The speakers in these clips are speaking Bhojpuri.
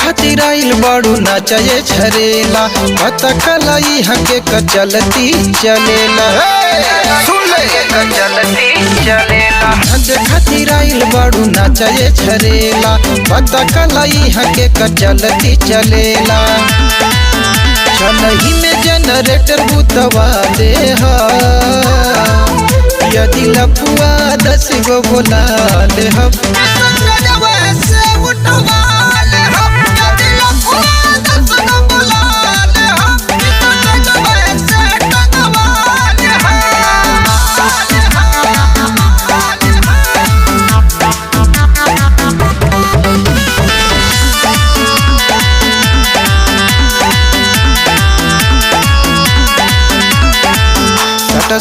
खातिर आइल बाड़ू नाचे झरेला पता कलाई हके चलती चलेला खातिर आइल बाड़ू नाचे झरेला पता कलाई हके चलती चलेला चलही में जनरेटर बुतवा दे यदि लफुआ 10 गो बोला ले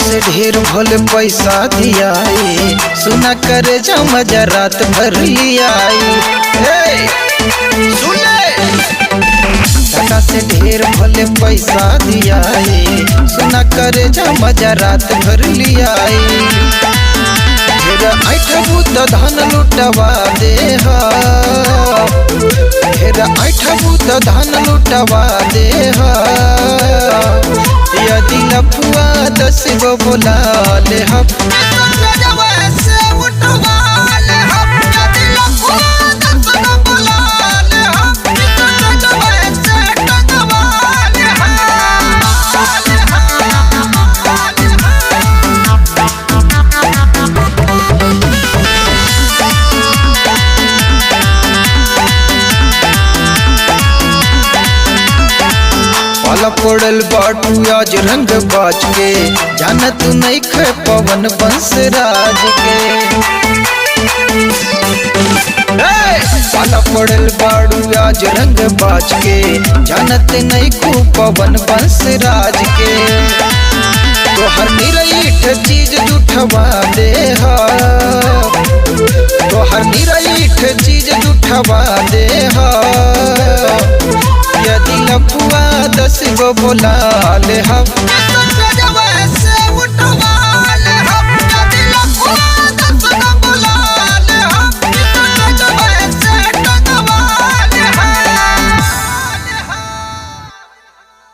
से ढेर भले पैसा दियाए सुना करे जा मजा रात भर लियाई से ढेर भले पैसा दियाए सुना करे जा मजा रात भर लियाई ढेर ऐठबू तो धन लुटवा दे ढेर ऐठबू तो धन लुटवा दे यदि लफुआ 10 गो बोला ले पड़ल बाटू आज रंग बाज के जानत नहीं खे पवन बंसराज के पाला पड़ल बाड़ू आज रंग बाज के जानत नहीं खू पवन बंसराज के तोहर निरईठ चीज जुठवा दे तोहर निरईठ चीज जुठवा दे यदि लफुआ 10 गो बोला ले